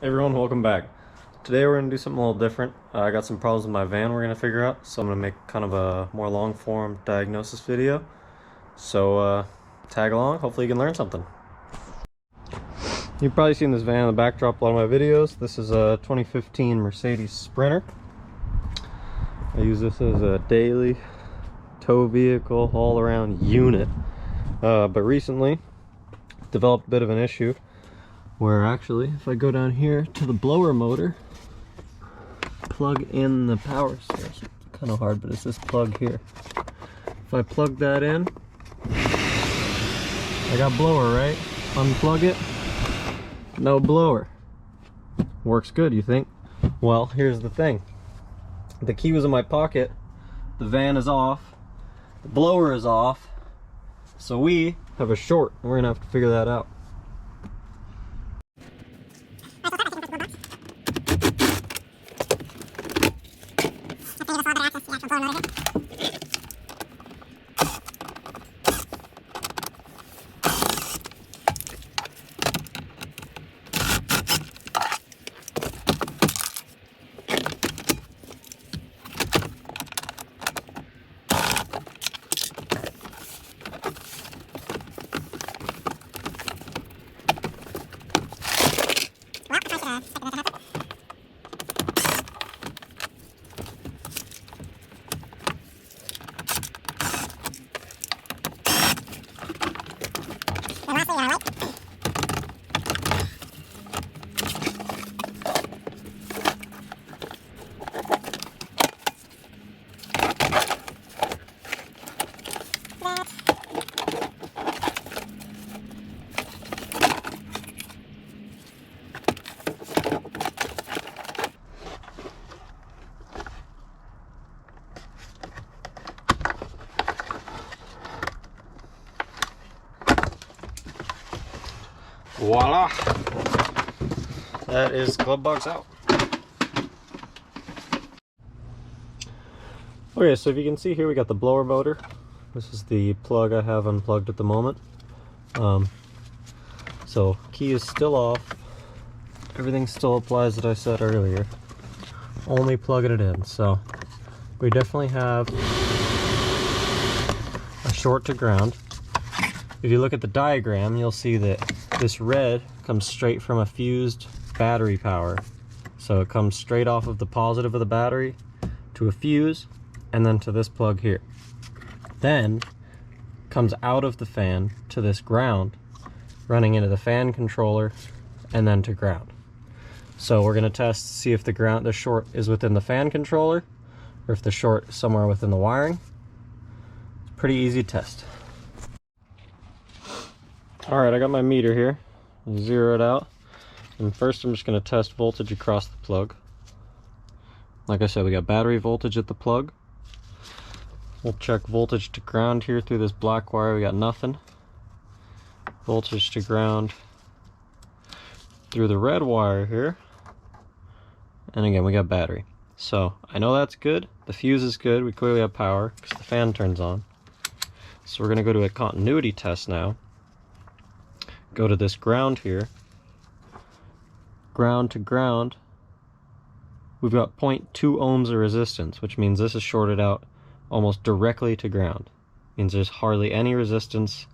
Hey everyone, welcome back. Today we're going to do something a little different. I got some problems with my van we're going to figure out, so I'm going to make kind of a more long form diagnosis video. So tag along, hopefully you can learn something. You've probably seen this van in the backdrop of a lot of my videos. This is a 2015 Mercedes Sprinter. I use this as a daily tow vehicle, all around unit. But recently developed a bit of an issue where actually if I go down here to the blower motor, plug in the power source, it's kind of hard, but it's this plug here. If I plug that in, I got blower, right? Unplug it, no blower. Works good, you think? Well, here's the thing. The key was in my pocket, the van is off, the blower is off, so we have a short, and we're gonna have to figure that out. Voila! That is glove box out. Okay, so if you can see here, we got the blower motor. This is the plug I have unplugged at the moment. So key is still off. Everything still applies that I said earlier. Only plugging it in. So we definitely have a short to ground. If you look at the diagram, you'll see that this red comes straight from a fused battery power. So it comes straight off of the positive of the battery to a fuse and then to this plug here. Then comes out of the fan to this ground, running into the fan controller and then to ground. So we're going to test to see if the short is within the fan controller or if the short is somewhere within the wiring. It's a pretty easy test. Alright, I got my meter here, zero it out, and first I'm just going to test voltage across the plug. Like I said, we got battery voltage at the plug. We'll check voltage to ground here through this black wire, we got nothing. Voltage to ground through the red wire here, and again we got battery. So I know that's good, the fuse is good, we clearly have power because the fan turns on. So we're going to go to a continuity test now. Go to this ground here, ground to ground, we've got 0.2 ohms of resistance, which means this is shorted out almost directly to ground. Means there's hardly any resistance.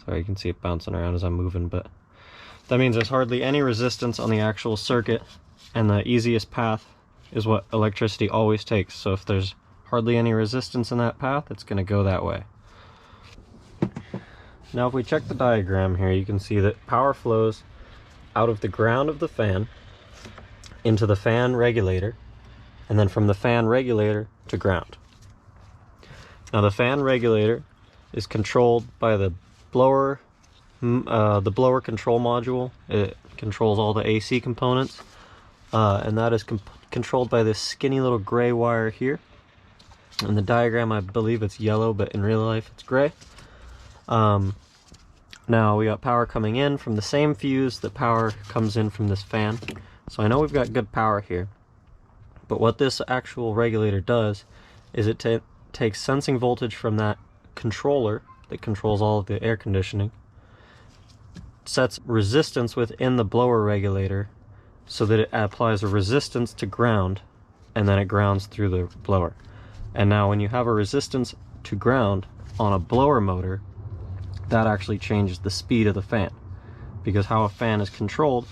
Sorry, you can see it bouncing around as I'm moving, but that means there's hardly any resistance on the actual circuit, and the easiest path is what electricity always takes. So if there's hardly any resistance in that path, it's going to go that way. Now if we check the diagram here, you can see that power flows out of the ground of the fan into the fan regulator, and then from the fan regulator to ground. Now the fan regulator is controlled by the blower control module. It controls all the AC components, and that is controlled by this skinny little gray wire here. In the diagram I believe it's yellow, but in real life it's gray. Now we got power coming in from the same fuse that power comes in from this fan. So I know we've got good power here. But what this actual regulator does is it takes sensing voltage from that controller that controls all of the air conditioning, sets resistance within the blower regulator so that it applies a resistance to ground, and then it grounds through the blower. And now when you have a resistance to ground on a blower motor, that actually changes the speed of the fan. Because how a fan is controlled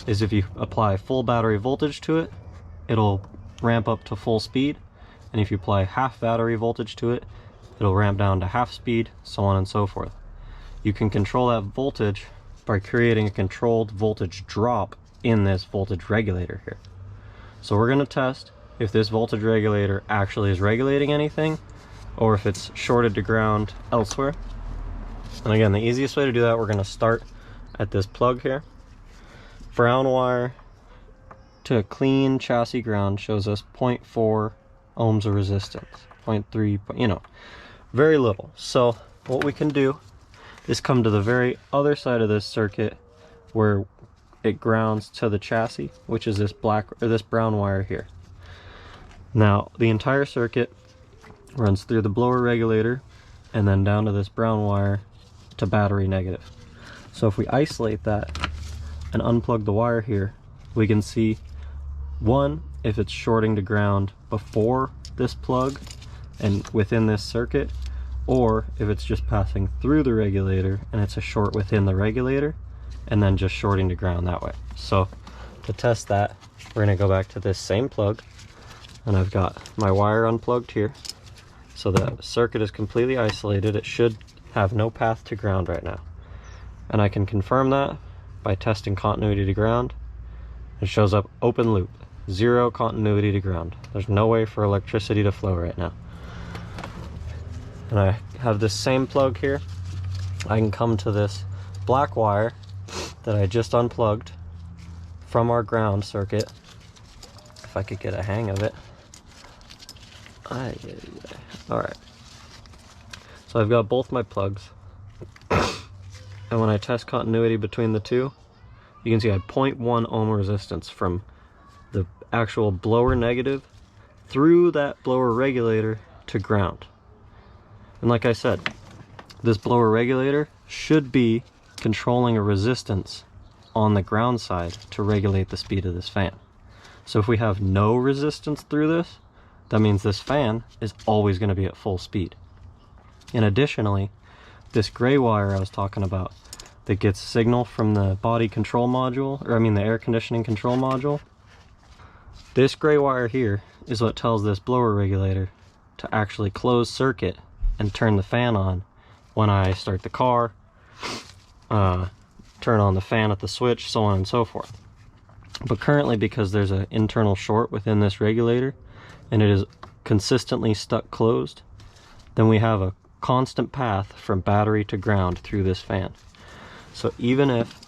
is if you apply full battery voltage to it, it'll ramp up to full speed, and if you apply half battery voltage to it, it'll ramp down to half speed, so on and so forth. You can control that voltage by creating a controlled voltage drop in this voltage regulator here. So we're going to test if this voltage regulator actually is regulating anything, or if it's shorted to ground elsewhere. And again, the easiest way to do that, we're going to start at this plug here. Brown wire to a clean chassis ground shows us 0.4 ohms of resistance, 0.3, you know, very little. So what we can do is come to the very other side of this circuit where it grounds to the chassis, which is this black or this brown wire here. Now the entire circuit runs through the blower regulator and then down to this brown wire to battery negative. So if we isolate that and unplug the wire here, we can see, one, if it's shorting to ground before this plug and within this circuit, or if it's just passing through the regulator and it's a short within the regulator and then just shorting to ground that way. So to test that, we're going to go back to this same plug, and I've got my wire unplugged here. So the circuit is completely isolated. It should have no path to ground right now. And I can confirm that by testing continuity to ground. It shows up open loop, 0 continuity to ground. There's no way for electricity to flow right now. And I have this same plug here. I can come to this black wire that I just unplugged from our ground circuit. If I could get a hang of it. Alright. So I've got both my plugs. And when I test continuity between the two, you can see I had 0.1 ohm resistance from the actual blower negative through that blower regulator to ground. And like I said, this blower regulator should be controlling a resistance on the ground side to regulate the speed of this fan. So if we have no resistance through this, that means this fan is always going to be at full speed. And additionally, this gray wire I was talking about that gets signal from the body control module, or I mean the air conditioning control module, this gray wire here is what tells this blower regulator to actually close circuit and turn the fan on when I start the car, turn on the fan at the switch, so on and so forth. But currently, because there's an internal short within this regulator and it is consistently stuck closed, then we have a constant path from battery to ground through this fan. So even if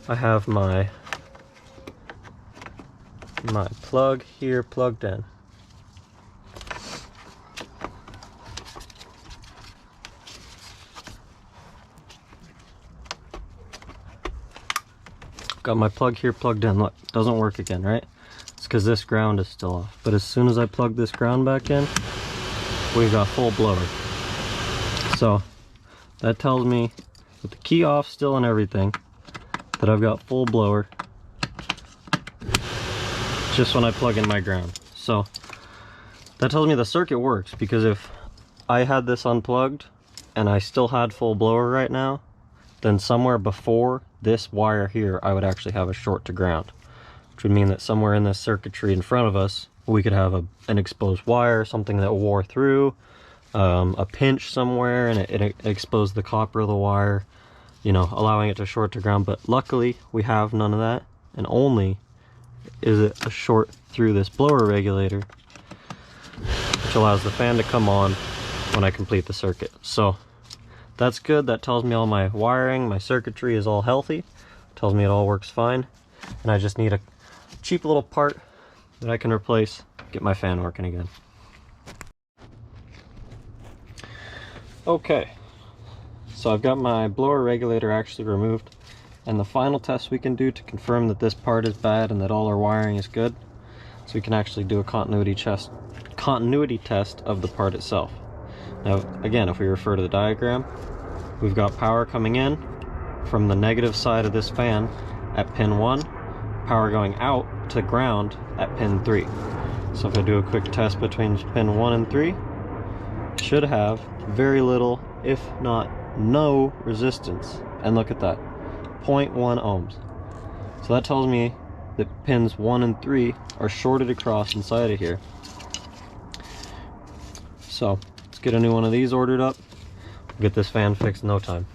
I have my plug here plugged in, got my plug here plugged in. Look, doesn't work again, right? It's because this ground is still off. But as soon as I plug this ground back in, we've got full blower. So that tells me, with the key off still and everything, that I've got full blower just when I plug in my ground. So that tells me the circuit works, because if I had this unplugged and I still had full blower right now, then somewhere before this wire here, I would actually have a short to ground, which would mean that somewhere in this circuitry in front of us, we could have an exposed wire, something that wore through, a pinch somewhere, and it exposed the copper of the wire, you know, allowing it to short to ground. But luckily, we have none of that, and only is it a short through this blower regulator, which allows the fan to come on when I complete the circuit. So that's good. That tells me all my wiring, my circuitry is all healthy. Tells me it all works fine. And I just need a cheap little part that I can replace, get my fan working again. Okay, so I've got my blower regulator actually removed, and the final test we can do to confirm that this part is bad and that all our wiring is good, so we can actually do a continuity test of the part itself. Now again, if we refer to the diagram, We've got power coming in from the negative side of this fan at pin 1, power going out to ground at pin 3. So if I do a quick test between pin 1 and 3, should have very little, if not no, resistance. And look at that, 0.1 ohms. So that tells me that pins 1 and 3 are shorted across inside of here. So let's get a new one of these ordered up. Get this fan fixed in no time.